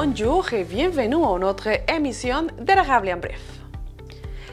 Bonjour et bienvenue à notre émission de Régable en bref.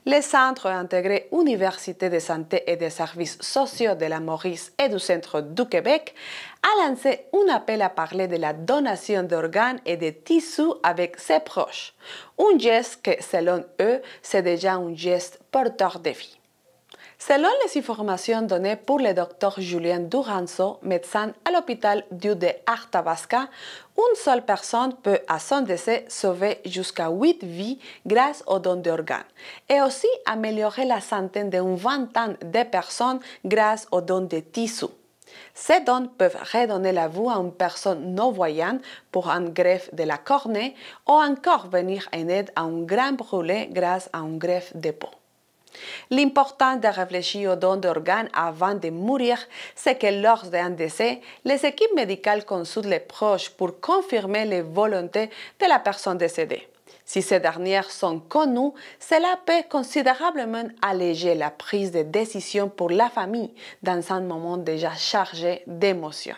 Le Centre intégré Université de santé et des services sociaux de la Maurice et du Centre du Québec a lancé un appel à parler de la donation d'organes et de tissus avec ses proches, un geste que, selon eux, c'est déjà un geste porteur de vie. Selon les informations données pour le docteur Julien Duranzo, médecin à l'hôpital Dieu de Arthabasca, une seule personne peut, à son décès, sauver jusqu'à 8 vies grâce aux dons d'organes et aussi améliorer la santé d'une vingtaine de personnes grâce aux dons de tissus. Ces dons peuvent redonner la vue à une personne non-voyante pour un greffe de la cornée ou encore venir en aide à un grain brûlé grâce à un greffe de peau. L'important de réfléchir aux dons d'organes avant de mourir, c'est que lors d'un décès, les équipes médicales consultent les proches pour confirmer les volontés de la personne décédée. Si ces dernières sont connues, cela peut considérablement alléger la prise de décision pour la famille dans un moment déjà chargé d'émotions.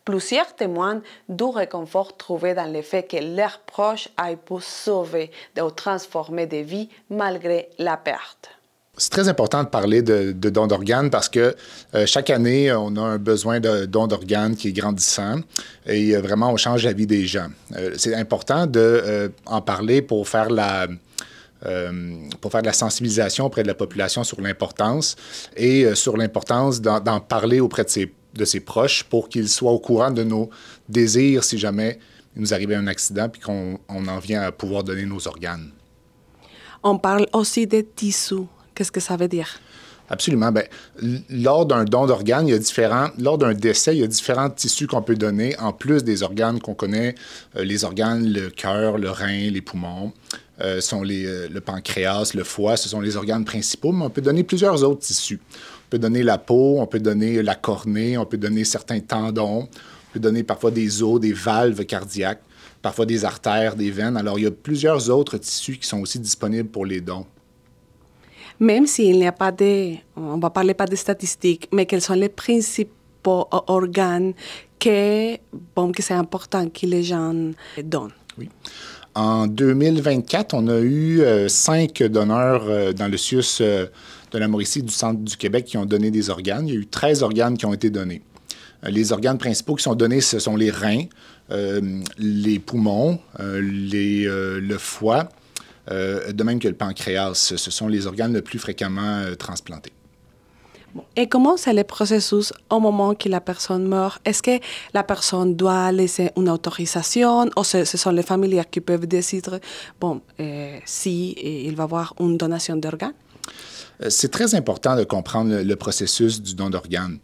Plusieurs témoignent du réconfort trouvé dans le fait que leurs proches aient pu sauver ou transformer des vies malgré la perte. C'est très important de parler de dons d'organes parce que chaque année, on a un besoin de dons d'organes qui est grandissant et vraiment, on change la vie des gens. C'est important d'en parler pour faire de la sensibilisation auprès de la population sur l'importance et sur l'importance d'en parler auprès de ses proches pour qu'ils soient au courant de nos désirs si jamais il nous arrivait un accident puis qu'on en vient à pouvoir donner nos organes. On parle aussi des tissus. Qu'est-ce que ça veut dire? Absolument. Bien, lors d'un don d'organes, lors d'un décès, il y a différents tissus qu'on peut donner, en plus des organes qu'on connaît, les organes, le cœur, le rein, les poumons, sont le pancréas, le foie, ce sont les organes principaux, mais on peut donner plusieurs autres tissus. On peut donner la peau, on peut donner la cornée, on peut donner certains tendons, on peut donner parfois des os, des valves cardiaques, parfois des artères, des veines. Alors, il y a plusieurs autres tissus qui sont aussi disponibles pour les dons. Même s'il n'y a pas on va parler pas de statistiques, mais quels sont les principaux organes que c'est important que les gens donnent? Oui. En 2024, on a eu 5 donneurs dans le CIUS de la Mauricie du Centre du Québec qui ont donné des organes. Il y a eu 13 organes qui ont été donnés. Les organes principaux qui sont donnés, ce sont les reins, les poumons, le foie, de même que le pancréas. Ce sont les organes les plus fréquemment transplantés. Et comment c'est le processus au moment que la personne meurt? Est-ce que la personne doit laisser une autorisation ou ce sont les familiers qui peuvent décider si il va y avoir une donation d'organes? C'est très important de comprendre le processus du don d'organes.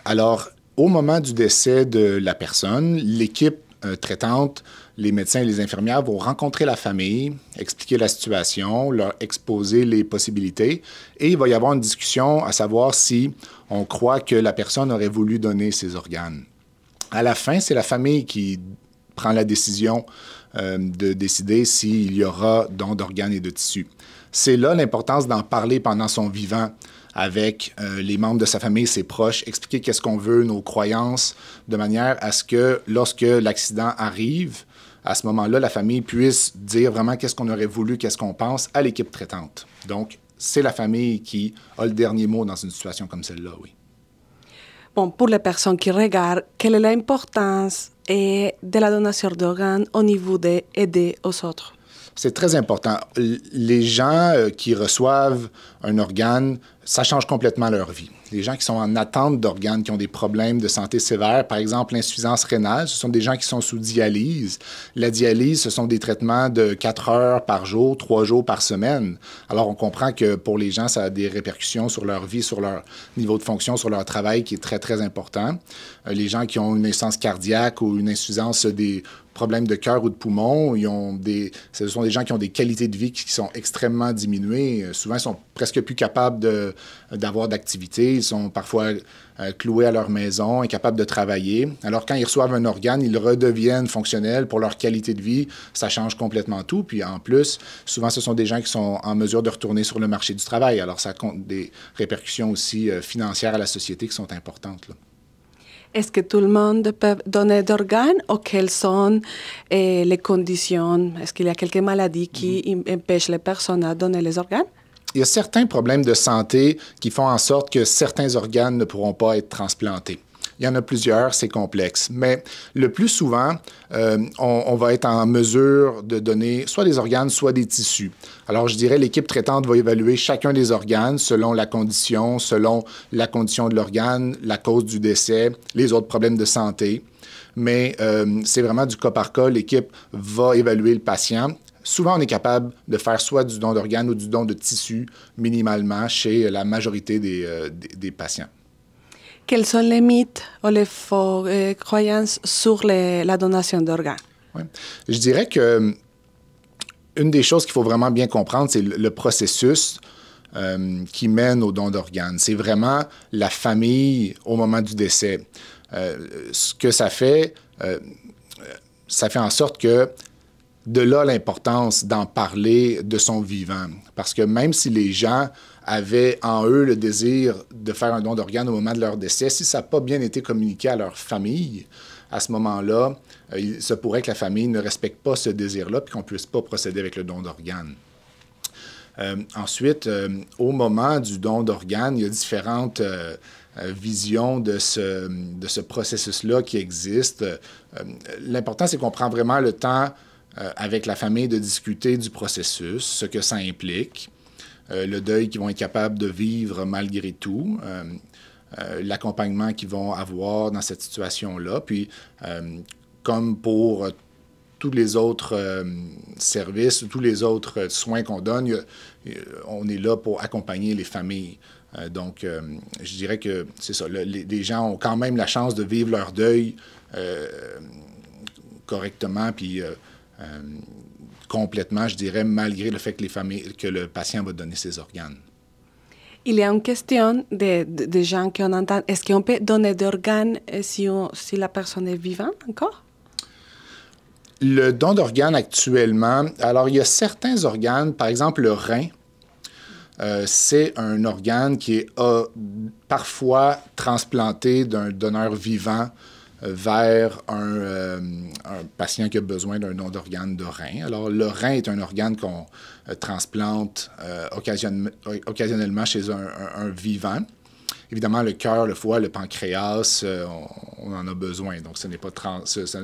Alors, au moment du décès de la personne, l'équipe traitante, les médecins et les infirmières vont rencontrer la famille, expliquer la situation, leur exposer les possibilités et il va y avoir une discussion à savoir si on croit que la personne aurait voulu donner ses organes. À la fin, c'est la famille qui prend la décision de décider s'il y aura don d'organes et de tissus. C'est là l'importance d'en parler pendant son vivant avec les membres de sa famille, ses proches, expliquer qu'est-ce qu'on veut, nos croyances, de manière à ce que lorsque l'accident arrive, à ce moment-là, la famille puisse dire vraiment qu'est-ce qu'on aurait voulu, qu'est-ce qu'on pense à l'équipe traitante. Donc, c'est la famille qui a le dernier mot dans une situation comme celle-là, oui. Bon, pour les personnes qui regardent, quelle est l'importance de la donation d'organes au niveau d'aider aux autres? C'est très important. Les gens qui reçoivent un organe, ça change complètement leur vie. Les gens qui sont en attente d'organes, qui ont des problèmes de santé sévères, par exemple l'insuffisance rénale, ce sont des gens qui sont sous dialyse. La dialyse, ce sont des traitements de 4 heures par jour, 3 jours par semaine. Alors, on comprend que pour les gens, ça a des répercussions sur leur vie, sur leur niveau de fonction, sur leur travail qui est très, très important. Les gens qui ont une insuffisance cardiaque ou une insuffisance des problèmes de cœur ou de poumon, ce sont des gens qui ont des qualités de vie qui sont extrêmement diminuées. Souvent, ils sont presque plus capables d'avoir d'activité. Ils sont parfois cloués à leur maison, incapables de travailler. Alors, quand ils reçoivent un organe, ils redeviennent fonctionnels pour leur qualité de vie. Ça change complètement tout. Puis, en plus, souvent, ce sont des gens qui sont en mesure de retourner sur le marché du travail. Alors, ça compte des répercussions aussi financières à la société qui sont importantes, là. Est-ce que tout le monde peut donner d'organes ou quelles sont les conditions? Est-ce qu'il y a quelques maladies qui empêchent les personnes à donner les organes? Il y a certains problèmes de santé qui font en sorte que certains organes ne pourront pas être transplantés. Il y en a plusieurs, c'est complexe. Mais le plus souvent, on va être en mesure de donner soit des organes, soit des tissus. Alors, je dirais l'équipe traitante va évaluer chacun des organes selon la condition de l'organe, la cause du décès, les autres problèmes de santé. Mais c'est vraiment du cas par cas. L'équipe va évaluer le patient. Souvent, on est capable de faire soit du don d'organes ou du don de tissus minimalement chez la majorité des patients. Quels sont les mythes ou les fausses croyances sur la donation d'organes? Ouais. Je dirais que une des choses qu'il faut vraiment bien comprendre, c'est le processus qui mène au don d'organes. C'est vraiment la famille au moment du décès. Ce que ça fait en sorte que de là l'importance d'en parler de son vivant. Parce que même si les gens avaient en eux le désir de faire un don d'organes au moment de leur décès, si ça n'a pas bien été communiqué à leur famille, à ce moment-là, il se pourrait que la famille ne respecte pas ce désir-là et qu'on ne puisse pas procéder avec le don d'organes. Ensuite, au moment du don d'organes, il y a différentes visions de ce processus-là qui existe. L'important, c'est qu'on prend vraiment le temps avec la famille de discuter du processus, ce que ça implique, le deuil qu'ils vont être capables de vivre malgré tout, l'accompagnement qu'ils vont avoir dans cette situation-là. Puis, comme pour tous les autres services, tous les autres soins qu'on donne, on est là pour accompagner les familles. Donc, je dirais que c'est ça. Les gens ont quand même la chance de vivre leur deuil correctement, puis complètement, je dirais, malgré le fait que le patient va donner ses organes. Il y a une question de gens qu'on entend. Est-ce qu'on peut donner des organes si la personne est vivante encore? Le don d'organes actuellement, alors il y a certains organes, par exemple le rein, c'est un organe qui est parfois transplanté d'un donneur vivant vers un patient qui a besoin d'un don d'organe de rein. Alors, le rein est un organe qu'on transplante occasionnellement chez un vivant. Évidemment, le cœur, le foie, le pancréas, on en a besoin. Donc, ça ne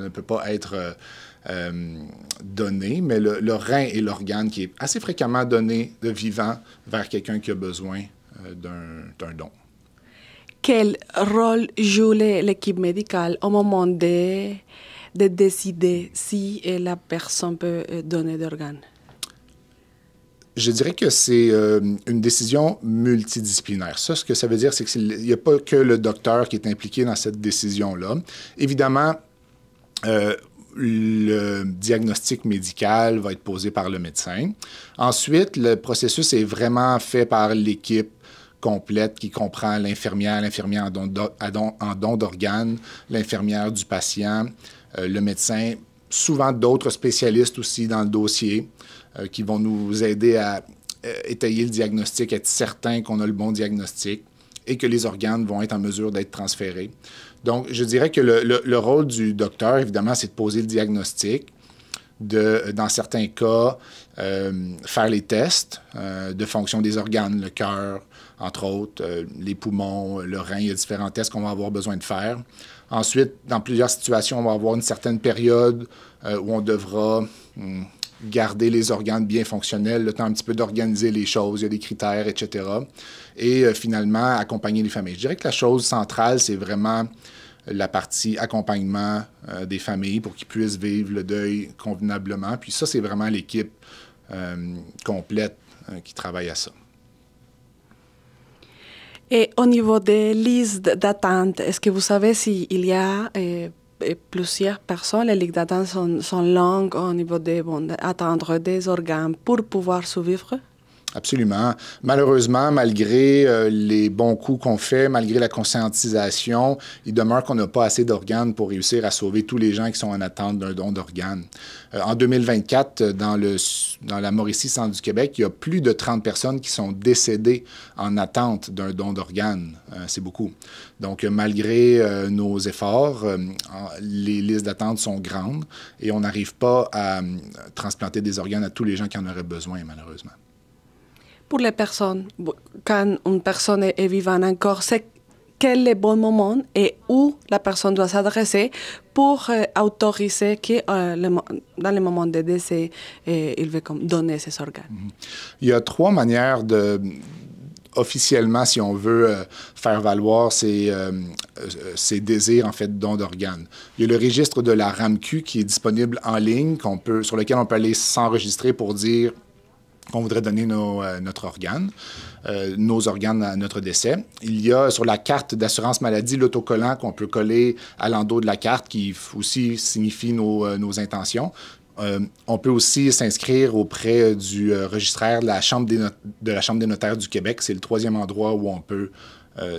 peut pas être donné, mais le rein est l'organe qui est assez fréquemment donné de vivant vers quelqu'un qui a besoin d'un don. Quel rôle joue l'équipe médicale au moment de décider si la personne peut donner des organes? Je dirais que c'est une décision multidisciplinaire. Ça, ce que ça veut dire, c'est qu'il n'y a pas que le docteur qui est impliqué dans cette décision-là. Évidemment, le diagnostic médical va être posé par le médecin. Ensuite, le processus est vraiment fait par l'équipe complète qui comprend l'infirmière en don d'organes, l'infirmière du patient, le médecin, souvent d'autres spécialistes aussi dans le dossier qui vont nous aider à étayer le diagnostic, être certain qu'on a le bon diagnostic et que les organes vont être en mesure d'être transférés. Donc, je dirais que le rôle du docteur, évidemment, c'est de poser le diagnostic, dans certains cas, faire les tests de fonction des organes, le cœur, entre autres, les poumons, le rein, il y a différents tests qu'on va avoir besoin de faire. Ensuite, dans plusieurs situations, on va avoir une certaine période où on devra garder les organes bien fonctionnels, le temps un petit peu d'organiser les choses, il y a des critères, etc. Et finalement, accompagner les familles. Je dirais que la chose centrale, c'est vraiment la partie accompagnement des familles pour qu'ils puissent vivre le deuil convenablement. Puis ça, c'est vraiment l'équipe complète qui travaille à ça. Et au niveau des listes d'attente, est-ce que vous savez s'il y a plusieurs personnes, les listes d'attente sont longues au niveau d'attendre des organes pour pouvoir survivre? Absolument. Malheureusement, malgré les bons coups qu'on fait, malgré la conscientisation, il demeure qu'on n'a pas assez d'organes pour réussir à sauver tous les gens qui sont en attente d'un don d'organes. En 2024, dans la Mauricie, centre du Québec, il y a plus de 30 personnes qui sont décédées en attente d'un don d'organes. C'est beaucoup. Donc, malgré nos efforts, les listes d'attente sont grandes et on n'arrive pas à transplanter des organes à tous les gens qui en auraient besoin, malheureusement. Pour les personnes, quand une personne est vivante encore, c'est quel est le bon moment et où la personne doit s'adresser pour autoriser que dans le moment de décès, il veut donner ses organes? Il y a 3 manières officiellement, si on veut faire valoir ses désirs, en fait, de don d'organes. Il y a le registre de la RAMQ qui est disponible en ligne, sur lequel on peut aller s'enregistrer pour dire qu'on voudrait donner notre organe, nos organes à notre décès. Il y a sur la carte d'assurance maladie l'autocollant qu'on peut coller à l'endos de la carte qui aussi signifie nos intentions. On peut aussi s'inscrire auprès du registraire de la Chambre des notaires du Québec. C'est le 3e endroit où on peut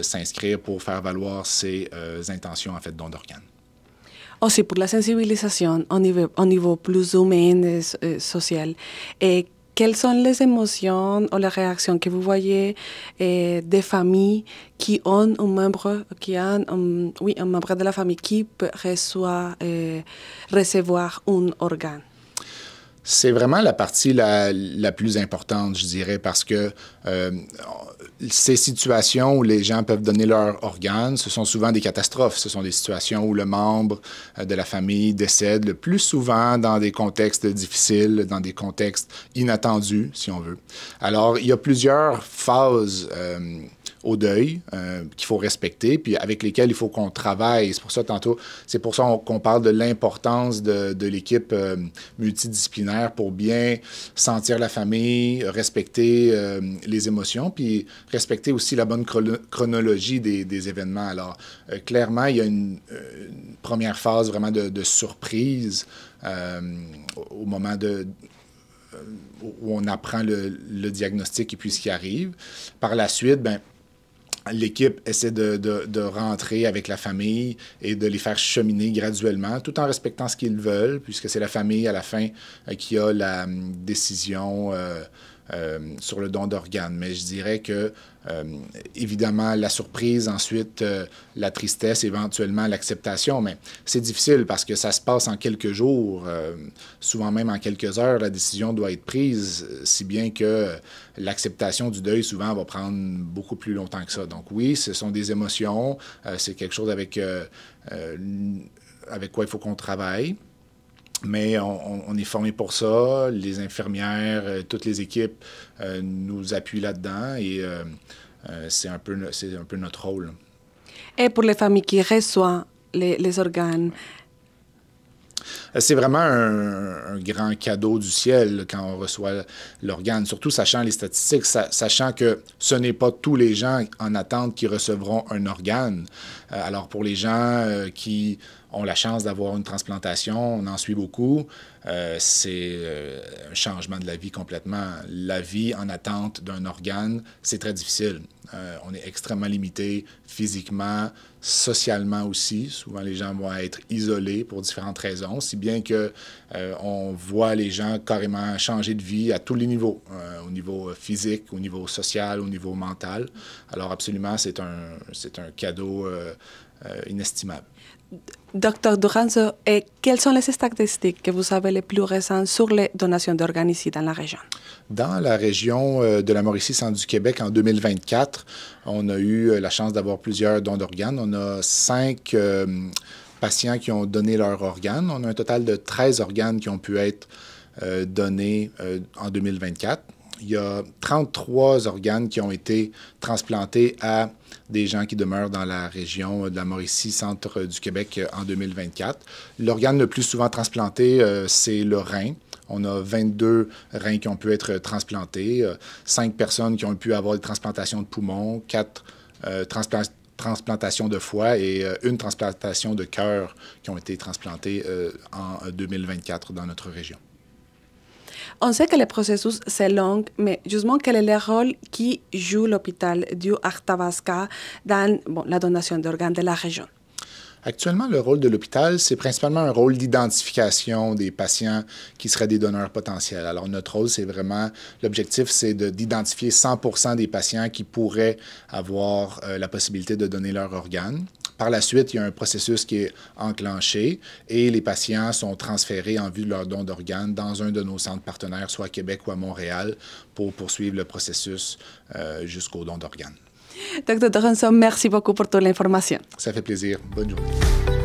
s'inscrire pour faire valoir ses intentions en fait don d'organes. Aussi pour la sensibilisation au niveau plus humain et social. Et quelles sont les émotions ou les réactions que vous voyez des familles qui ont un membre, un membre de la famille qui peut recevoir un organe? C'est vraiment la partie la plus importante, je dirais, parce que ces situations où les gens peuvent donner leurs organes, ce sont souvent des catastrophes. Ce sont des situations où le membre de la famille décède le plus souvent dans des contextes difficiles, dans des contextes inattendus, si on veut. Alors, il y a plusieurs phases au deuil qu'il faut respecter, puis avec lesquelles il faut qu'on travaille. C'est pour ça qu'on parle de l'importance de l'équipe multidisciplinaire pour bien sentir la famille, respecter les émotions, puis respecter aussi la bonne chronologie des événements. Alors, clairement, il y a une première phase vraiment de surprise au moment où on apprend le diagnostic et puis ce qui arrive. Par la suite, l'équipe essaie de rentrer avec la famille et de les faire cheminer graduellement, tout en respectant ce qu'ils veulent, puisque c'est la famille, à la fin, qui a la décision sur le don d'organes. Mais je dirais que, évidemment, la surprise, ensuite, la tristesse, éventuellement l'acceptation, mais c'est difficile parce que ça se passe en quelques jours, souvent même en quelques heures, la décision doit être prise, si bien que l'acceptation du deuil, souvent, va prendre beaucoup plus longtemps que ça. Donc oui, ce sont des émotions, c'est quelque chose avec quoi il faut qu'on travaille. Mais on est formé pour ça. Les infirmières, toutes les équipes nous appuient là-dedans et c'est un peu notre rôle. Et pour les familles qui reçoivent les organes? C'est vraiment un grand cadeau du ciel quand on reçoit l'organe, surtout sachant les statistiques, sachant que ce n'est pas tous les gens en attente qui recevront un organe. Alors pour les gens qui ont la chance d'avoir une transplantation, on en suit beaucoup, c'est un changement de la vie complètement. La vie en attente d'un organe, c'est très difficile. On est extrêmement limité physiquement, socialement aussi. Souvent, les gens vont être isolés pour différentes raisons, si bien que on voit les gens carrément changer de vie à tous les niveaux, au niveau physique, au niveau social, au niveau mental. Alors absolument, c'est un cadeau inestimable. Docteur Duranzo, quelles sont les statistiques que vous avez les plus récentes sur les donations d'organes ici dans la région? Dans la région de la Mauricie, centre du Québec, en 2024, on a eu la chance d'avoir plusieurs dons d'organes. On a 5 patients qui ont donné leurs organes. On a un total de 13 organes qui ont pu être donnés en 2024. Il y a 33 organes qui ont été transplantés à des gens qui demeurent dans la région de la Mauricie, centre du Québec en 2024. L'organe le plus souvent transplanté, c'est le rein. On a 22 reins qui ont pu être transplantés, 5 personnes qui ont pu avoir des transplantations de poumons, 4 transplantations de foie et une transplantation de cœur qui ont été transplantées en 2024 dans notre région. On sait que le processus c'est long, mais justement, quel est le rôle qui joue l'hôpital du Arthabasca dans la donation d'organes de la région? Actuellement, le rôle de l'hôpital, c'est principalement un rôle d'identification des patients qui seraient des donneurs potentiels. Alors, notre rôle, c'est vraiment, l'objectif, c'est d'identifier 100% des patients qui pourraient avoir la possibilité de donner leur organe. Par la suite, il y a un processus qui est enclenché et les patients sont transférés en vue de leur don d'organes dans un de nos centres partenaires, soit à Québec ou à Montréal, pour poursuivre le processus jusqu'au don d'organes. Docteur Dorançon, merci beaucoup pour toute l'information. Ça fait plaisir. Bonne journée.